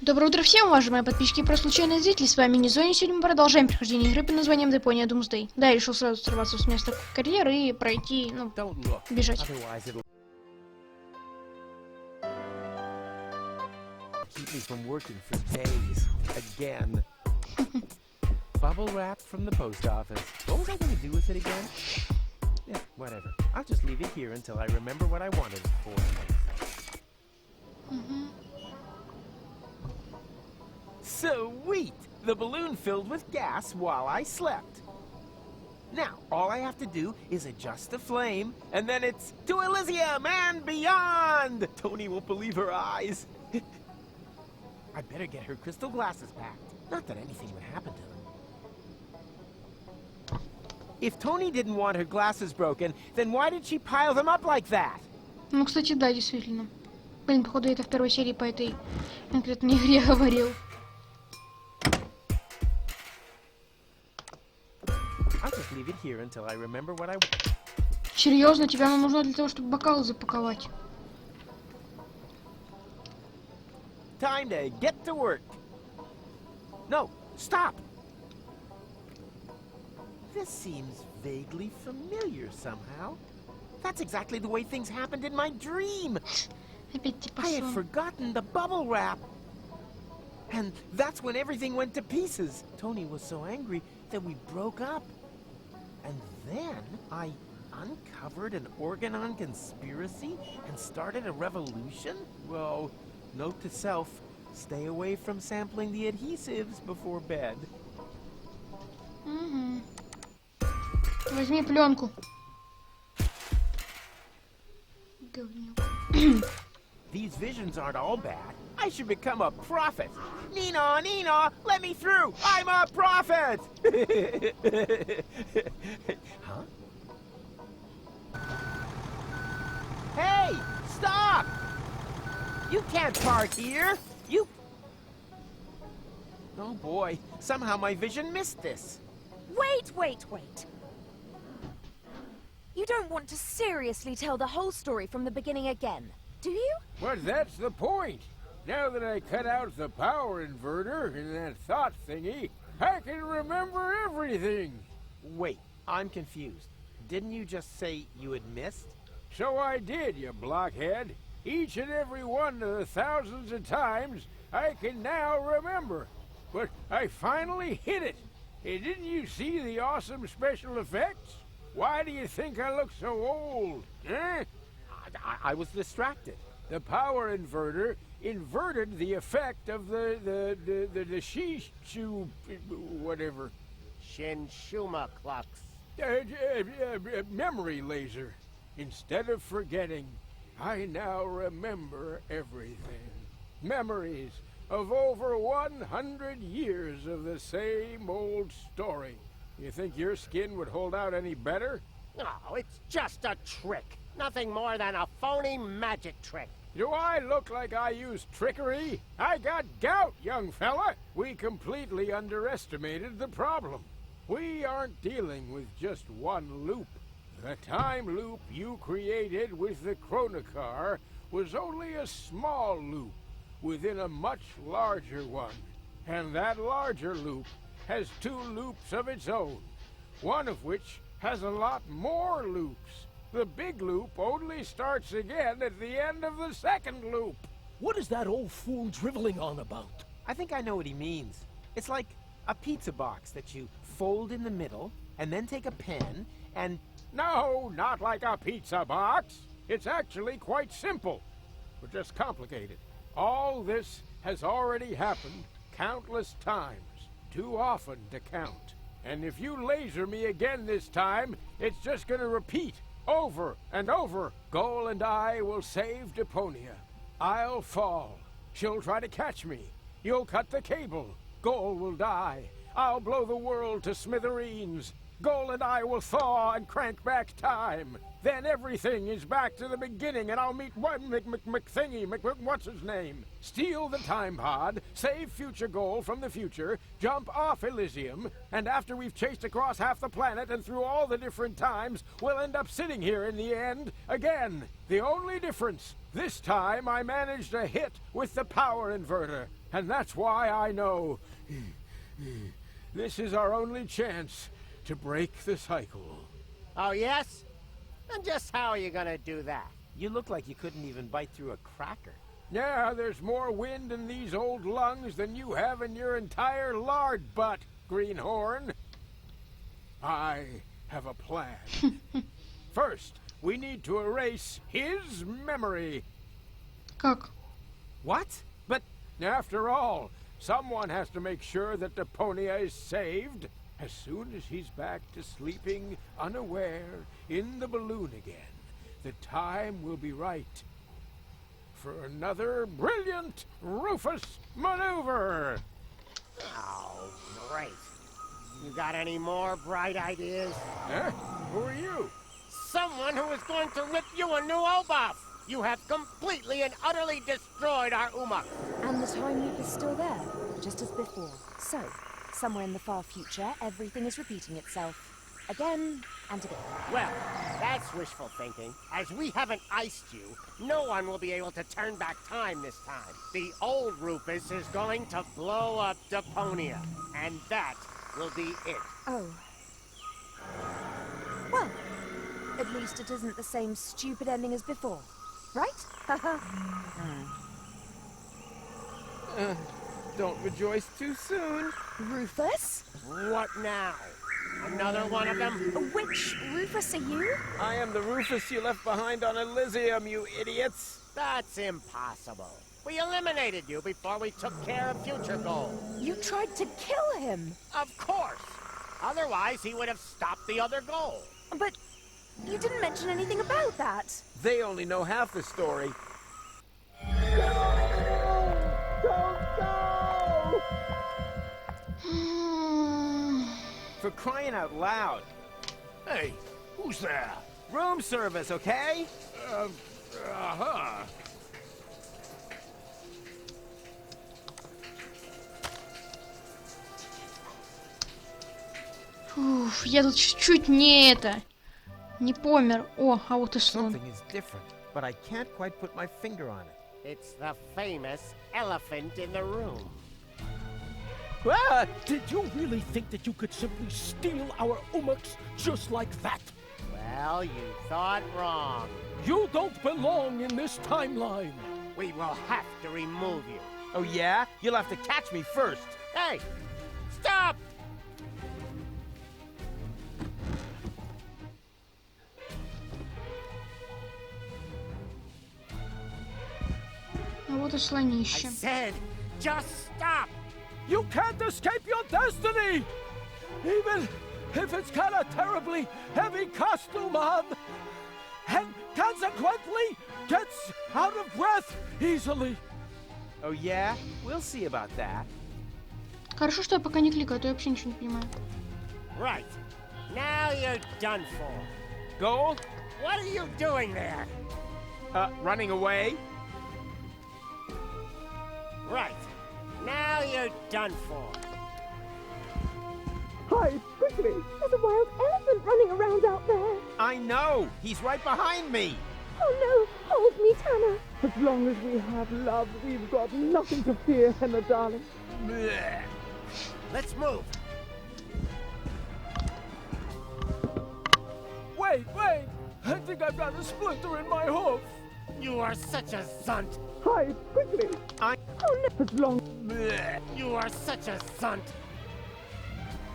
Доброе утро всем, уважаемые подписчики и просто случайные зрители, с вами нижней. Сегодня мы продолжаем прохождение игры под названием Deponia Doomsd. Да, я решил сразу сорваться с места карьеры и пройти, ну, бежать. Bubble wrap from the post office. What was I going to do with it again? Yeah, whatever. I'll just leave it here until I remember what I wanted it for. Sweet! The balloon filled with gas while I slept. Now, all I have to do is adjust the flame, and then it's to Elysium and beyond! Tony won't believe her eyes. I better get her crystal glasses back. Not that anything would happen to them. If Tony didn't want her glasses broken, then why did she pile them up like that? Ну, кстати, да, действительно. Блин, походу, это в первой серии по этой конкретной игре говорил. Серьезно, тебе оно нужно для того, чтобы бокалы запаковать. Time to get to work. No, stop. This seems vaguely familiar somehow. That's exactly the way things happened in my dream. I had forgotten the bubble wrap. And that's when everything went to pieces. Tony was so angry that we broke up. And then I uncovered an Organon conspiracy and started a revolution? Well, note to self, stay away from sampling the adhesives before bed. Возьми пленку. These visions aren't all bad. I should become a prophet. Nina, Nina, let me through. I'm a prophet. Huh? Hey, stop! You can't park here. You... Oh boy, somehow my vision missed this. Wait. You don't want to seriously tell the whole story from the beginning again, do you? But that's the point. Now that I cut out the power inverter and that thought thingy, I can remember everything. Wait, I'm confused. Didn't you just say you had missed? So I did, you blockhead. Each and every one of the thousands of times I can now remember. But I finally hit it. Hey, didn't you see the awesome special effects? Why do you think I look so old? Eh? I was distracted. The power inverter inverted the effect of the Shishu whatever. Shinshuma clocks. Memory laser. Instead of forgetting, I now remember everything. Memories of over 100 years of the same old story. You think your skin would hold out any better? Oh, it's just a trick. Nothing more than a phony magic trick. Do I look like I use trickery? I got gout, young fella. We completely underestimated the problem. We aren't dealing with just one loop. The time loop you created with the Chronocar was only a small loop within a much larger one. And that larger loop has two loops of its own, one of which has a lot more loops. The big loop only starts again at the end of the second loop. What is that old fool driveling on about? I think I know what he means. It's like a pizza box that you fold in the middle, and then take a pen, and... No, not like a pizza box. It's actually quite simple, but just complicated. All this has already happened countless times, too often to count. And if you laser me again this time, it's just gonna repeat over and over. Goal and I will save Deponia. I'll fall. She'll try to catch me. You'll cut the cable. Goal will die. I'll blow the world to smithereens. Goal and I will thaw and crank back time. Then everything is back to the beginning, and I'll meet one McThingy, what's his name? Steal the time pod, save future Goal from the future, jump off Elysium, and after we've chased across half the planet and through all the different times, we'll end up sitting here in the end again. The only difference, this time I managed a hit with the power inverter. And that's why I know this is our only chance to break the cycle. Oh, yes? And just how are you gonna do that? You look like you couldn't even bite through a cracker. Yeah, there's more wind in these old lungs than you have in your entire lard butt, Greenhorn. I have a plan. First, we need to erase his memory. Как? What? But After all, someone has to make sure that Deponia is saved. As soon as he's back to sleeping unaware in the balloon again, the time will be right for another brilliant Rufus maneuver. Oh, great. You got any more bright ideas? Huh? Who are you? Someone who is going to rip you a new O-buff! You have completely and utterly destroyed our Umuk. And the time loop is still there, just as before. So, somewhere in the far future, everything is repeating itself. Again and again. Well, that's wishful thinking. As we haven't iced you, no one will be able to turn back time this time. The old Rufus is going to blow up Deponia, and that will be it. Oh. Well, at least it isn't the same stupid ending as before. Right? Haha. don't rejoice too soon. Rufus? What now? Another one of them? Which Rufus are you? I am the Rufus you left behind on Elysium, you idiots. That's impossible. We eliminated you before we took care of future goals. You tried to kill him. Of course. Otherwise, he would have stopped the other goal. But you didn't mention anything about that. They only know half the story. For crying out loud. Hey, who's there? Room service, okay? Uh-huh. Фуф, я тут чуть-чуть не помер. О, а вот и слон. Something is different, but I can't quite put my finger on it. It's the famous elephant in the room. Ah, did you really think that you could simply steal our Umuks just like that? Well, you thought wrong. You don't belong in this timeline. We will have to remove you. Oh yeah? You'll have to catch me first. Hey! Stop! А вот и I слонище. said, just stop! You can't escape your destiny! Even if it's got a terribly heavy costume on, and consequently gets out of breath easily. Oh yeah? We'll see about that. Хорошо, что я пока не кликаю, а то я вообще ничего не понимаю. Right. Now you're done for. Gold? What are you doing there? Running away? Right. Now you're done for. Hide, quickly! There's a wild elephant running around out there! I know! He's right behind me! Oh no! Hold me, Tanner! As long as we have love, we've got nothing to fear, Henna darling. Blech. Let's move. Wait! I think I've got a splinter in my hoof. You are such a zunt. Hide, quickly! I- Oh no! As long... Blech. You are such a zunt.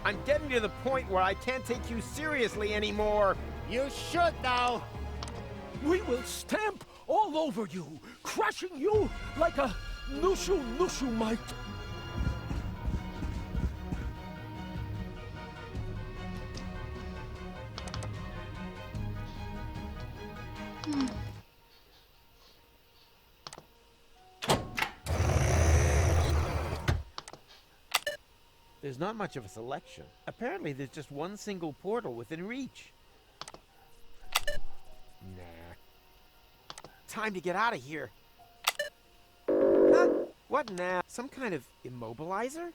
I'm getting to the point where I can't take you seriously anymore. You should, though. We will stamp all over you, crushing you like a Nushu might. There's not much of a selection. Apparently there's just one single portal within reach. Nah. Time to get out of here. Huh? What now? Some kind of immobilizer?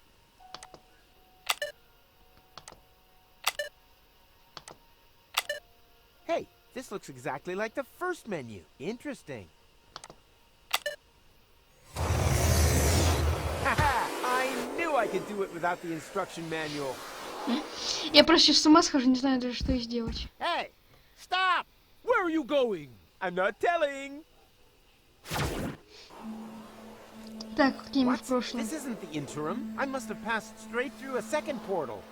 Hey, this looks exactly like the first menu. Interesting. could do it without the instruction manual. Я просто сейчас с ума схожу, не знаю даже, что сделать. Hey, stop! Where are you going? I'm not telling. Так, какие мы What? в прошлом. This isn't the interim. I must have passed straight through a second portal.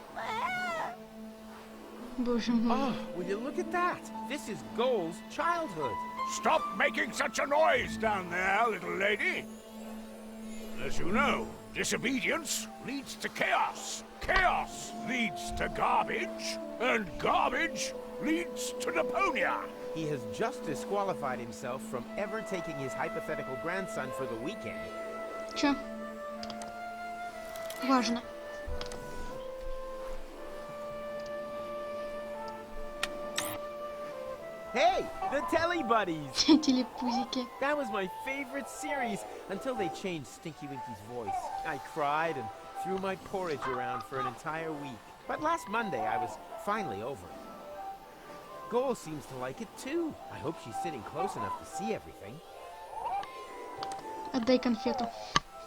Боже мой. Oh, will you look at that? This is Goal's childhood. Stop making such a noise down there, little lady. As you know, disobedience leads to chaos. Chaos leads to garbage, and garbage leads to Deponia. He has just disqualified himself from ever taking his hypothetical grandson for the weekend. Чё? Важно. Hey, the Telly Buddies! Телепузики. That was my favorite series until they changed Stinky Winky's voice. I cried and threw my porridge around for an entire week. But last Monday I was finally over it. Goal seems to like it too. I hope she's sitting close enough to see everything. Отдай конфету.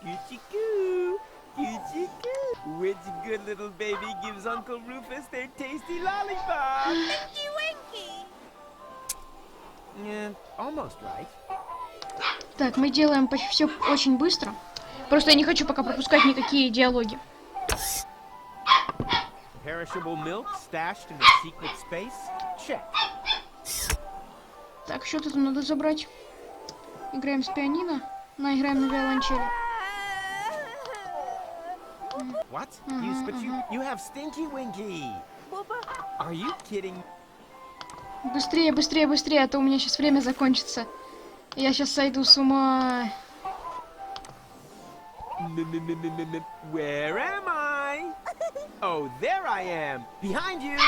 Coochie-coo! Coochie-coo! Which good little baby gives Uncle Rufus their tasty lollipop? Winky Winky! Yeah, almost right. Так, мы делаем почти все очень быстро. Просто я не хочу пока пропускать никакие диалоги. Perishable milk stashed in a secret space? Check. Так, что тут надо забрать? Играем с пианино. Играем на виолончели. What? You have Stinky Winky. Are you kidding? Быстрее, быстрее, быстрее, а то у меня сейчас время закончится. Я сейчас сойду с ума. Where am I? Oh, there I am. Behind you.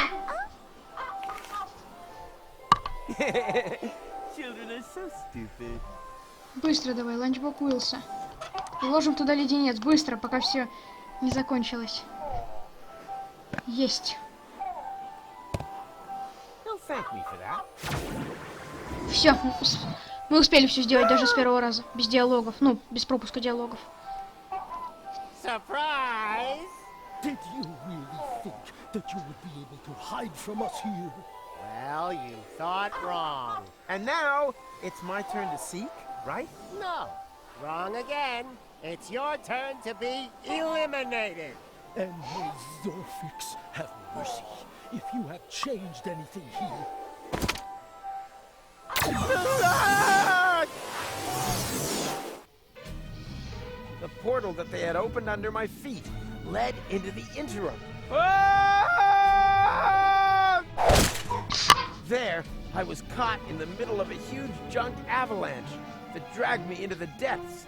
Children are so stupid. Быстро давай, ланчбок Уилса. Ложим туда леденец, быстро, пока все не закончилось. Есть. Thank me for that. Все, мы успели все сделать даже с первого раза, без диалогов, ну, без пропуска диалогов. Surprise! Did you really think that you would be able to hide from us here? Well, you thought wrong. And now it's my turn to seek, right? No, wrong again. It's your turn to be eliminated. And may Zorfix have mercy if you have changed anything here. The portal that they had opened under my feet led into the interim. There, I was caught in the middle of a huge junk avalanche that dragged me into the depths.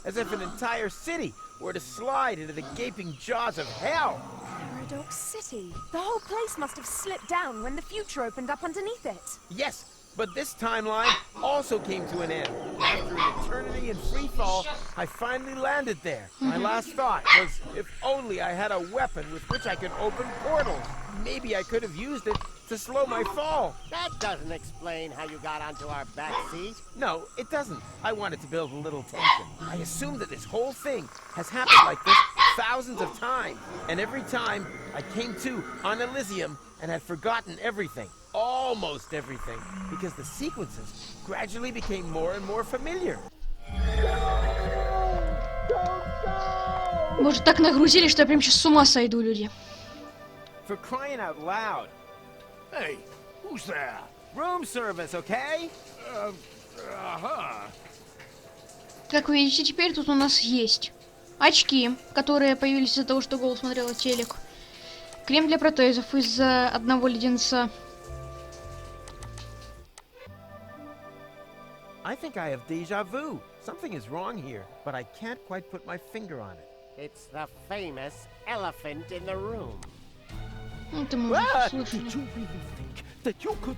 As if an entire city were to slide into the gaping jaws of hell. Paradox City. The whole place must have slipped down when the future opened up underneath it. Yes, but this timeline also came to an end. After an eternity in free fall, I finally landed there. My last thought was if only I had a weapon with which I could open portals. Maybe I could have used it to slow my fall. That doesn't explain how you got onto our back seat. No, it doesn't. I wanted to build a little tension. I assume that this whole thing has happened like this thousands of times. And every time I came to on Elysium and had forgotten everything. Almost everything. Because the sequences gradually became more and more familiar. Может, так нагрузили, что я прям сейчас с ума сойду, люди. For crying out loud. Hey, who's there? Room service, okay? Как вы видите, теперь тут у нас есть очки, которые появились из-за того, что Гол смотрела телек. Крем для протезов из-за одного леденца. I think I have deja vu. Something is wrong here, but I can't quite put my finger on it. It's the famous elephant in the room. Это мы уже слышали. Did you really think that you could...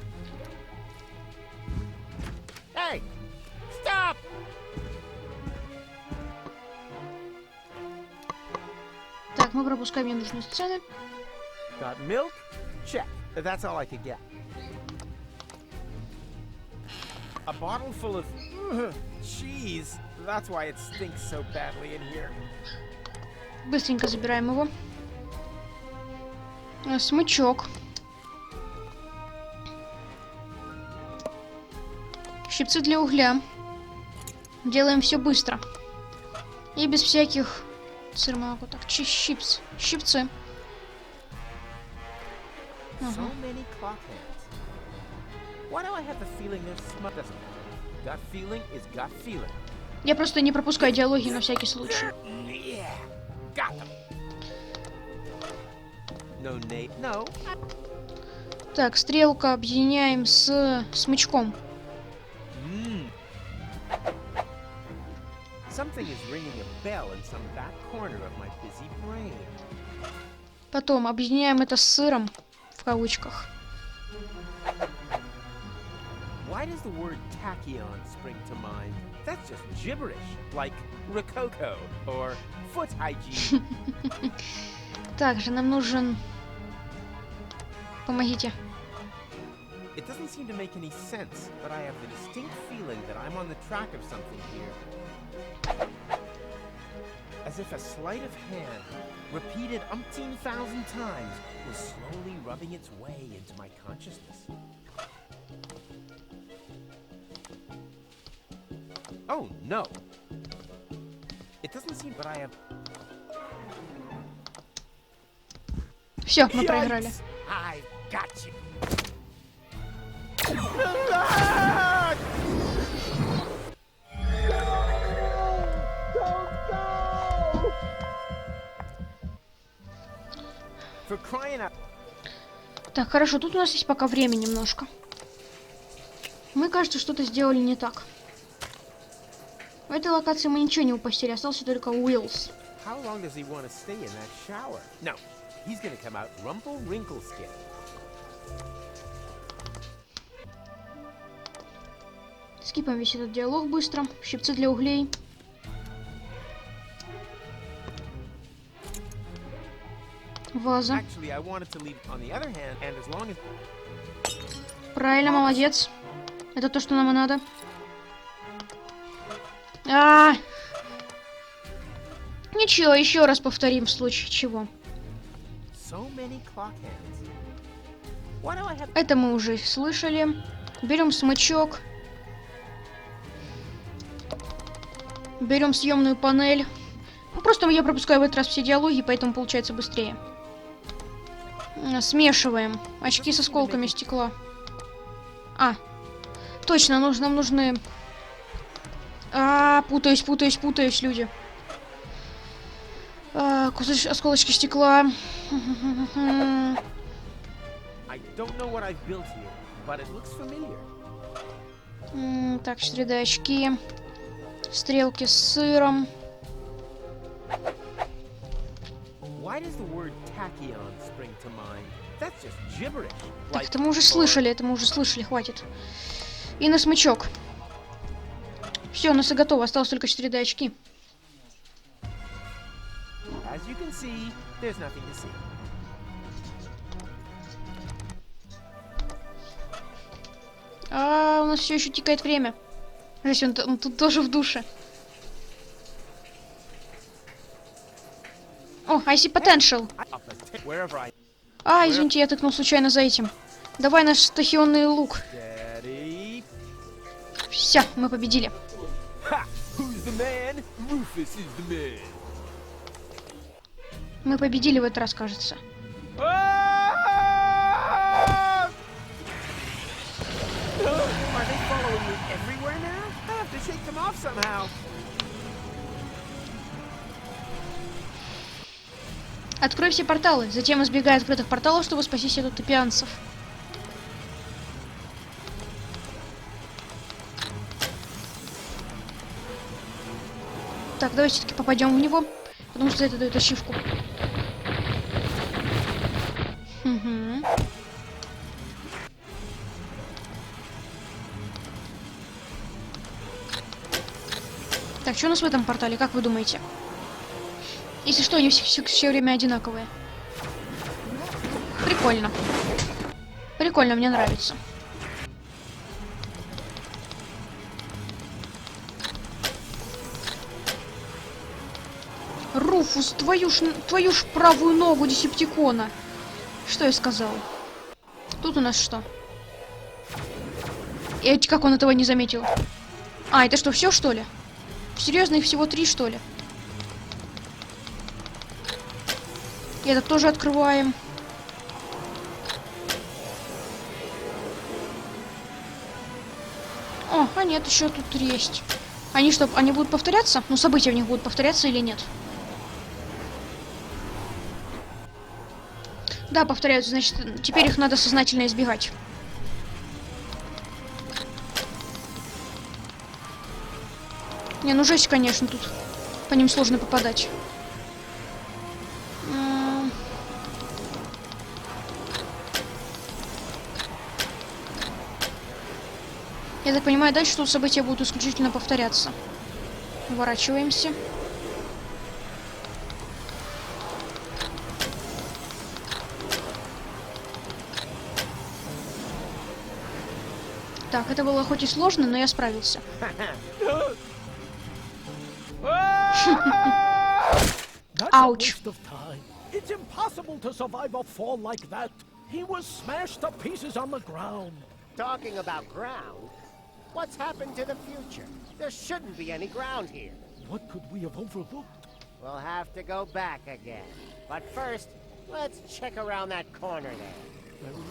Hey, stop! Так, мы пропускаем ненужные сцены. Got milk? Check. That's all I could get. A bottle full of cheese? That's why it stinks so badly in here. Быстренько забираем его. Смычок. Щипцы для угля. Делаем все быстро. И без всяких... Цирмаку, так, щипцы. So many clock hands. Why do I have the feeling there's some doesn't matter. Gut feeling is gut feeling. Я просто не пропускаю диалоги на всякий случай. Yeah. Got them. No, Nate. No. Так, стрелка объединяем с смычком. Something is ringing a bell in some back corner of my busy brain. Потом объединяем это с сыром, в кавычках. Why does the word tachyon spring to mind? That's just gibberish, like rococo or foot hygiene. Также нам нужен... Помогите. It doesn't seem to make any sense, but I have the distinct feeling that I'm on the track of something here. As if a sleight of hand, repeated umpteen thousand times, was slowly rubbing its way into my consciousness. Oh, no. It doesn't seem, but I have... Все, мы проиграли. I've got you. For crying out... Так, хорошо, тут у нас есть пока время немножко. Мы, кажется, что-то сделали не так. В этой локации мы ничего не упустили, остался только Уиллс. How long does he want to stay in that shower? No, he's gonna come out rumple-wrinkle-skin. Скипаем весь этот диалог быстро. Щипцы для углей. Ваза. Actually, I wanted to leave on the other hand, and as long as... Правильно, молодец. Это то, что нам и надо. Ничего, еще раз повторим в случае чего. So many clock hands. Why do I have... Это мы уже слышали. Берем смычок. Берем съемную панель. Ну, просто я пропускаю в этот раз все диалоги, поэтому получается быстрее. Смешиваем. Очки с осколками стекла. Точно, нам нужны... Путаюсь, люди. Осколочки стекла. I don't know what I've built here, but it looks familiar. Так, среда очки. Стрелки с сыром. Why does the word tachyon spring to mind? That's just gibberish. Так, это мы уже слышали, хватит. И на смычок. Все, у нас и готово, осталось только 4 очки. As you can see, there's nothing to see. У нас все еще тикает время. Жесть, он тут тоже в душе. О, I see potential. Извините, я тыкнул случайно за этим. Давай наш стахионный лук. Все, мы победили. Мы победили в этот раз, кажется. Открой все порталы, затем избегай открытых порталов, чтобы спасти от топианцев. Так, давай все-таки попадем в него, потому что это дает ачивку. Угу. Так, что у нас в этом портале, как вы думаете? Если что, они все время одинаковые. Прикольно. Прикольно, мне нравится. Руфус, твою ж правую ногу Десептикона. Что я сказал? Тут у нас что? Как он этого не заметил? А, это что, все, что ли? Серьезно, их всего 3, что ли? И это тоже открываем. О, а нет, еще тут есть. Они что, они будут повторяться? Ну, события в них будут повторяться или нет? Да, повторяются, значит, теперь их надо сознательно избегать. Не, ну жесть, конечно, тут. По ним сложно попадать. Я так понимаю, дальше тут события будут исключительно повторяться. Уворачиваемся. Так, это было хоть и сложно, но я справился. Ouch. It's impossible to survive a fall like that. He was smashed to pieces on the ground. Talking about ground, what's happened to the future? There shouldn't be any ground here. What could we have overlooked? We'll have to go back again. But first, let's check around that corner there. Very well.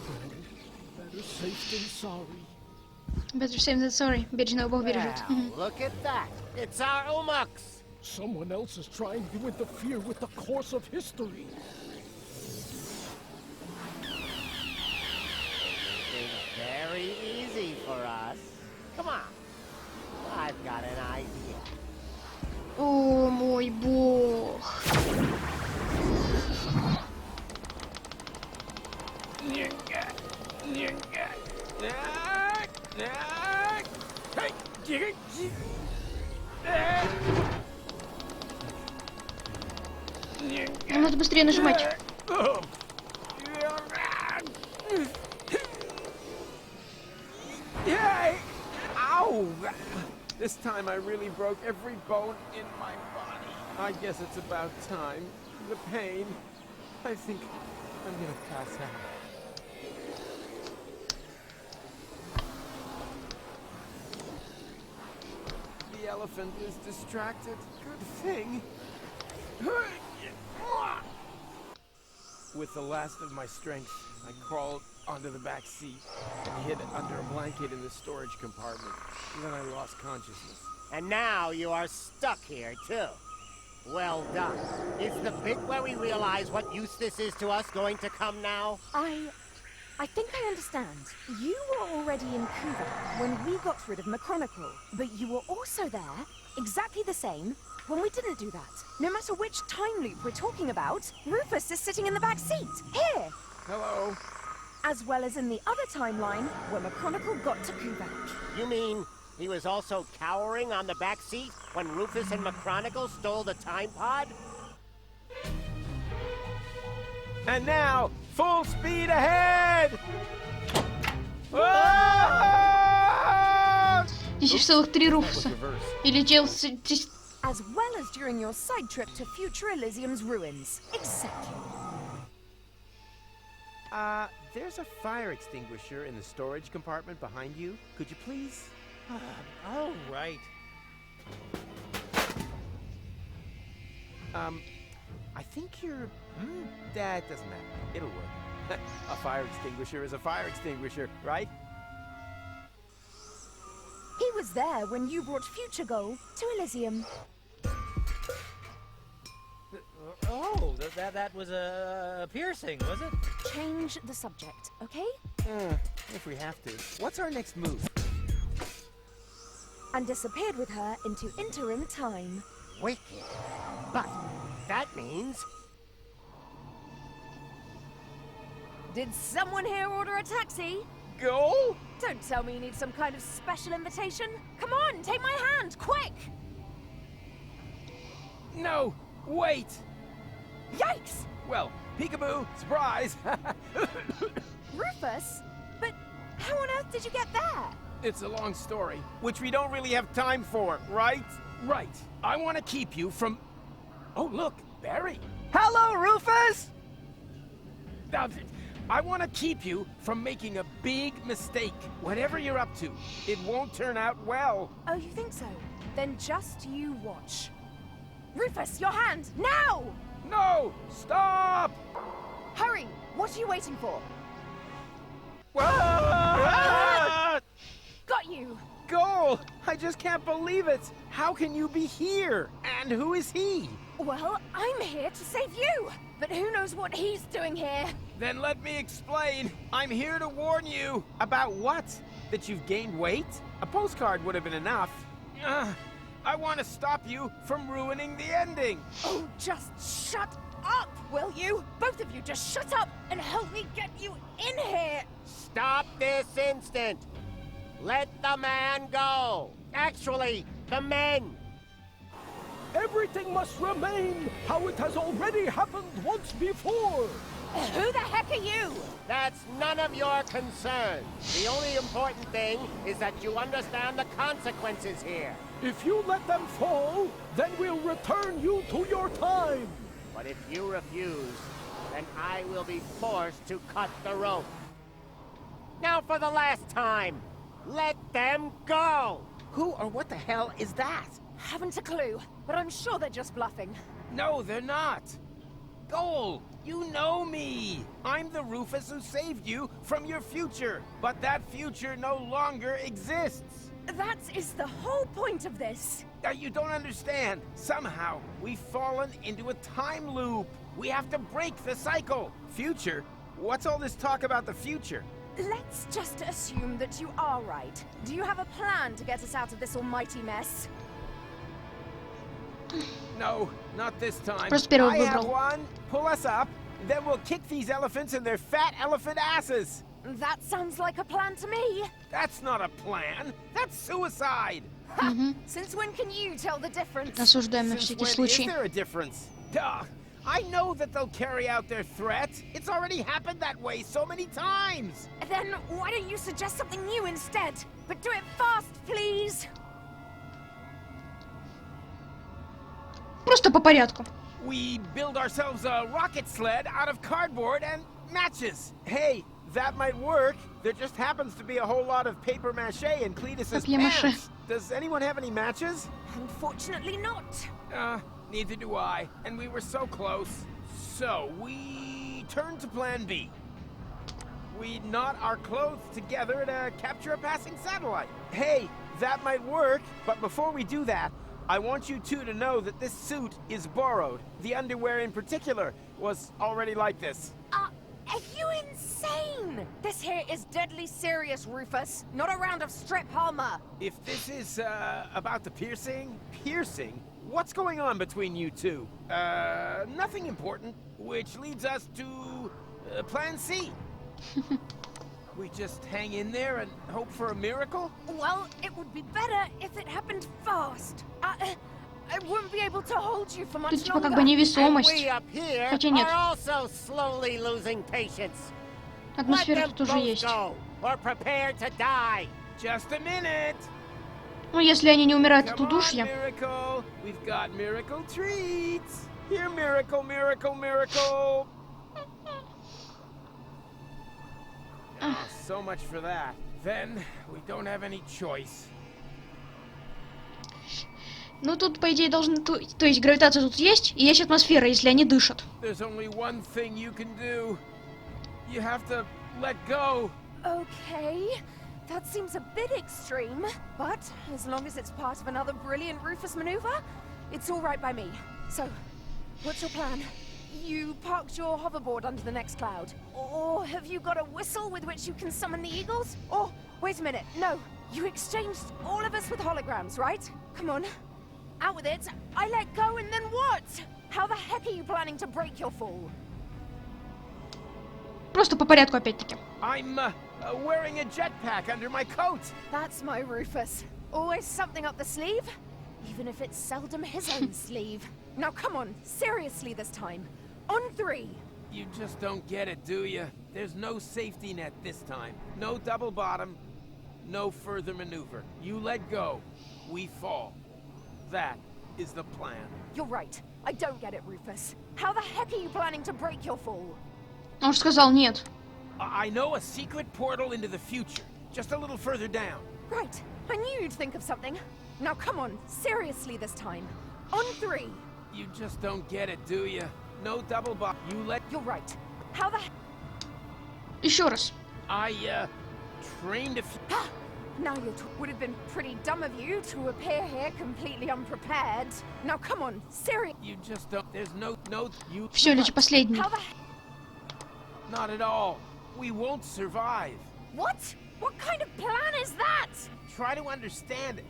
Better safe than sorry. Better safe than sorry. Бережного Бог бережет. Wow, look at that. It's our Umux. Someone else is trying to interfere with the course of history. It's very easy for us. Come on. I've got an idea. О, мой бог. Надо быстрее нажимать. Ow! This time I really broke every bone in my body. I guess it's about time. The pain. I think I'm gonna pass out. The elephant is distracted. Good thing. With the last of my strength, I crawled onto the back seat and hid under a blanket in the storage compartment. Then I lost consciousness. And now you are stuck here, too. Well done. Is the bit where we realize what use this is to us going to come now? I think I understand. You were already in Cuba when we got rid of Macronicle, but you were also there, exactly the same, when we didn't do that. No matter which time loop we're talking about, Rufus is sitting in the back seat. Here! Hello? As well as in the other timeline, where Macronicle got to Kuvac. You mean he was also cowering on the back seat when Rufus and Macronicle stole the time pod? And now, full speed ahead! 10,3 Руфуса. И летел с... As well as during your side trip to future Elysium's ruins. Exactly. There's a fire extinguisher in the storage compartment behind you. Could you please? Oh, right. I think you're... that doesn't matter. It'll work. A fire extinguisher is a fire extinguisher, right? He was there when you brought Future Goal to Elysium. Oh, that was a piercing, was it? Change the subject, okay? If we have to. What's our next move? And disappeared with her into interim time. Wicked. But that means... Did someone here order a taxi? Go? Don't tell me you need some kind of special invitation. Come on, take my hand, quick! No, wait! Yikes! Well, peekaboo, surprise! Rufus? But how on earth did you get there? It's a long story, which we don't really have time for, right? Right. I want to keep you from... Oh, look, Barry. Hello, Rufus! Now, I want to keep you from making a big mistake. Whatever you're up to, it won't turn out well. Oh, you think so? Then just you watch. Rufus, your hand, now! No! Stop! Hurry! What are you waiting for? Ah! Got you! Goal! I just can't believe it! How can you be here? And who is he? Well, I'm here to save you! But who knows what he's doing here? Then let me explain. I'm here to warn you. About what? That you've gained weight? A postcard would have been enough. I want to stop you from ruining the ending. Oh, just shut up, will you? Both of you just shut up and help me get you in here! Stop this instant! Let the man go! Actually, the men! Everything must remain how it has already happened once before! Who the heck are you? That's none of your concern. The only important thing is that you understand the consequences here. If you let them fall, then we'll return you to your time! But if you refuse, then I will be forced to cut the rope. Now for the last time, let them go! Who or what the hell is that? Haven't a clue, but I'm sure they're just bluffing. No, they're not. Goal, you know me. I'm the Rufus who saved you from your future. But that future no longer exists. That is the whole point of this. You don't understand. Somehow, we've fallen into a time loop. We have to break the cycle. Future? What's all this talk about the future? Let's just assume that you are right. Do you have a plan to get us out of this almighty mess? No, not this time. Просто первый I have выбрал. one. Pull us up. Then we'll kick these elephants in their fat elephant asses. That sounds like a plan to me. That's not a plan. That's suicide. Since when can you tell the difference? Осуждаем на Since всякий when is случай. there a difference? Duh. I know that they'll carry out their threat. It's already happened that way so many times. Then why don't you suggest something new instead? But do it fast, please. Просто по порядку. We build ourselves a rocket sled out of cardboard and matches. Hey, that might work. There just happens to be a whole lot of paper mache in Cletus's Papier-mâché. pants. Does anyone have any matches? Unfortunately not. Neither do I. And we were so close. So, we turn to plan B. We knot our clothes together to capture a passing satellite. Hey, that might work, but before we do that, I want you two to know that this suit is borrowed. The underwear in particular was already like this. Are you insane? This here is deadly serious, Rufus. Not a round of strip armor. If this is, about the piercing? Piercing? What's going on between you two? Nothing important, which leads us to, plan C. We just hang in there and hope for a miracle? Well, it would be better if it happened fast. I wouldn't be able to hold you for much Тут типа как бы longer. And невесомость. we up here Хотя нет. are also slowly losing patience. Let Атмосфера them тут тоже both есть. go, or prepare to die. Just a minute! Ну, если они не умирают от Come on, удушья. miracle! We've got miracle treats! Here, miracle, miracle, miracle! Oh, so much for that. Then, we don't have any choice. Ну, тут, по идее, должны... То есть, гравитация тут есть, и есть атмосфера, если они дышат. There's only one thing you can do. You have to let go. Okay, that seems a bit extreme, but as long as it's part of another brilliant Rufus maneuver, it's all right by me. So, what's your plan? You parked your hoverboard under the next cloud? Or have you got a whistle with which you can summon the eagles? Or, wait a minute, no, you exchanged all of us with holograms, right? Come on, out with it. I let go and then what? How the heck are you planning to break your fall? Просто по порядку опять-таки. I'm, wearing a jetpack under my coat. That's my Rufus. Always something up the sleeve, even if it's seldom his own sleeve. Now come on, seriously this time. On 3. You just don't get it, do you? There's no safety net this time. No double bottom. No further maneuver. You let go. We fall. That is the plan. You're right. I don't get it, Rufus. How the heck are you planning to break your fall? Он же сказал нет. I know a secret portal into the future, just a little further down. Right. I knew you'd think of something. Now come on, seriously this time. On 3. You just don't get it, do you? No double bop. You let... You're right. How the... Еще раз. I, trained a few... Now you would have been pretty dumb of you to appear here completely unprepared. Now come on, serious. You just don't... There's no... You... Все, Лечи, последний. How the... Not at all. We won't survive. What? What kind of plan is that? Try to understand.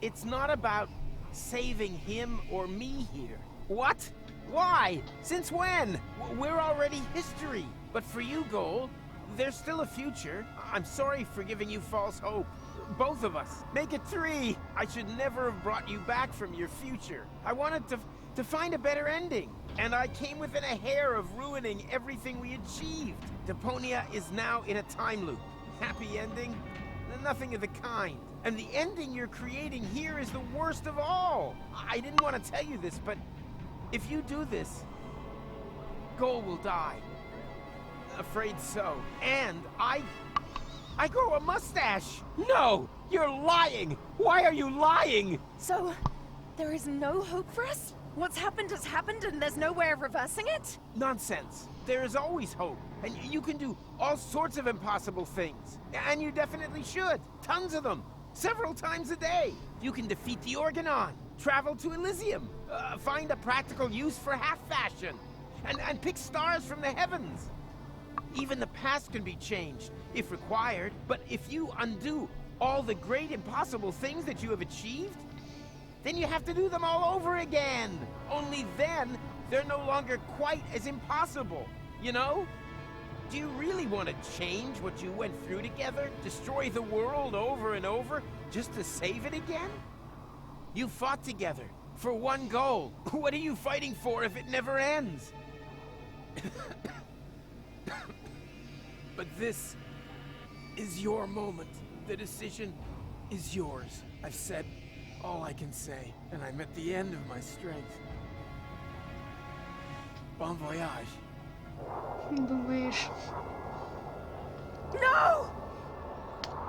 It's not about saving him or me here. What? Why? Since when? We're already history. But for you, Goal, there's still a future. I'm sorry for giving you false hope. Both of us. Make it 3. I should never have brought you back from your future. I wanted to find a better ending. And I came within a hair of ruining everything we achieved. Deponia is now in a time loop. Happy ending? Nothing of the kind. And the ending you're creating here is the worst of all. I didn't want to tell you this, but if you do this, Goal will die. Afraid so. And I grow a mustache. No, you're lying. Why are you lying? So, there is no hope for us? What's happened has happened and there's no way of reversing it? Nonsense. There is always hope. And you can do all sorts of impossible things. And you definitely should. Tons of them. Several times a day. You can defeat the Organon. Travel to Elysium. Find a practical use for half-fashion. And pick stars from the heavens. Even the past can be changed, if required. But if you undo all the great impossible things that you have achieved, then you have to do them all over again. Only then, they're no longer quite as impossible, you know? Do you really want to change what you went through together? Destroy the world over and over, just to save it again? You fought together, for one goal. What are you fighting for if it never ends? But this is your moment. The decision is yours. I've said all I can say, and I'm at the end of my strength. Bon voyage. Думаешь? No!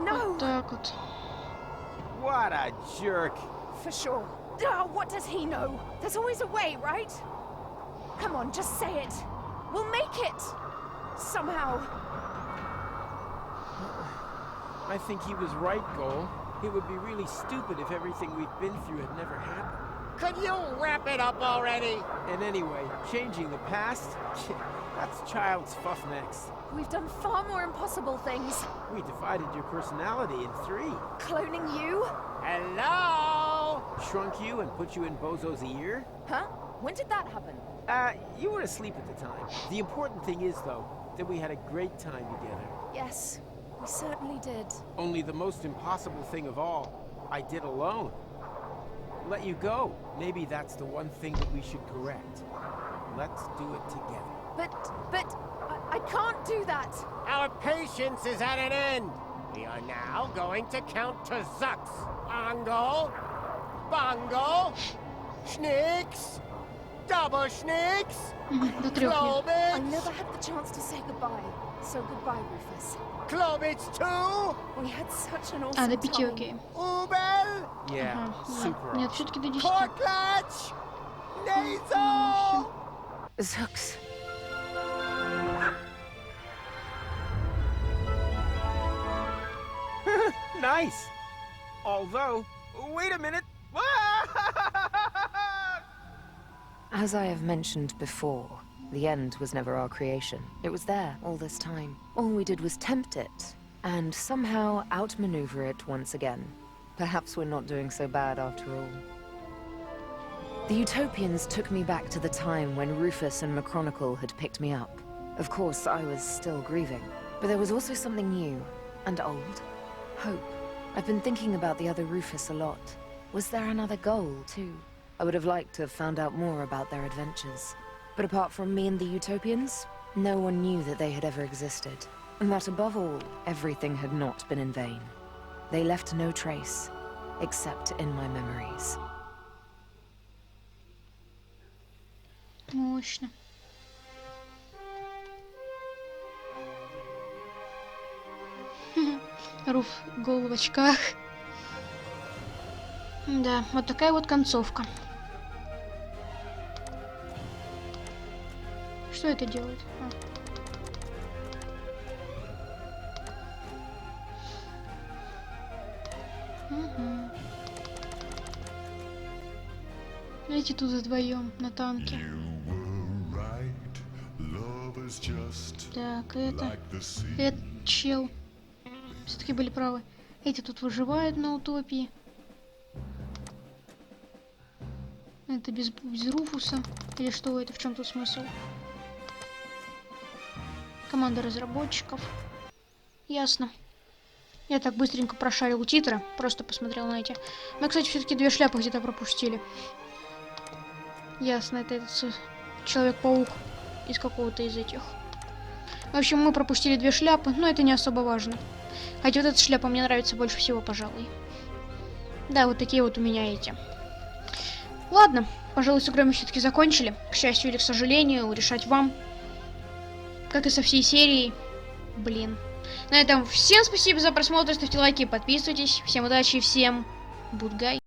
No! Вот так вот. What a jerk. For sure. What does he know? There's always a way, right? Come on, just say it. We'll make it! Somehow. I think he was right, Goal. It would be really stupid if everything we've been through had never happened. Could you wrap it up already? And anyway, changing the past? That's child's fuff next. We've done far more impossible things. We divided your personality in 3. Cloning you? Hello? Shrunk you and put you in Bozo's ear? Huh? When did that happen? You were asleep at the time. The important thing is, though, that we had a great time together. Yes, we certainly did. Only the most impossible thing of all, I did alone. Let you go. Maybe that's the one thing that we should correct. Let's do it together. But, I can't do that. Our patience is at an end. We are now going to count to Zux. Angle. Bongo. Schnicks. Double schnicks. До 3 нет. I Klobits. never had the chance to say goodbye. So goodbye, Rufus. Klobits 2. We had such an А, awesome до 5, time. окей. Ubel. Yeah, Ага, super. да. Нет, все-таки до 10. Portlatch. Nasal. Zux. Nice. Although, wait a minute. As I have mentioned before, the end was never our creation. It was there all this time. All we did was tempt it, and somehow outmaneuver it once again. Perhaps we're not doing so bad after all. The Utopians took me back to the time when Rufus and McChronicle had picked me up. Of course, I was still grieving, but there was also something new and old. Hope. I've been thinking about the other Rufus a lot. Was there another goal, too? I would have liked to have found out more about their adventures. But apart from me and the Utopians, no one knew that they had ever existed. And that above all, everything had not been in vain. They left no trace, except in my memories. Мощно. Руф гол в очках. Да, вот такая вот концовка. Что это делает? Угу. Эти тут вдвоем на танке. Так, это чел. Все-таки были правы. Эти тут выживают на утопии. Это без Руфуса. Или что это? В чем тут смысл? Команда разработчиков. Ясно. Я так быстренько прошарил титры. Просто посмотрел на эти. Мы, кстати, все-таки 2 шляпы где-то пропустили. Ясно, это этот Человек-паук из какого-то из этих. В общем, мы пропустили 2 шляпы, но это не особо важно. Хотя вот эта шляпа мне нравится больше всего, пожалуй. Да, вот такие вот у меня эти. Ладно, пожалуй, с игрой мы все-таки закончили. К счастью или к сожалению, решать вам. Как и со всей серией. Блин. На этом всем спасибо за просмотр, ставьте лайки, подписывайтесь. Всем удачи, всем goodbye.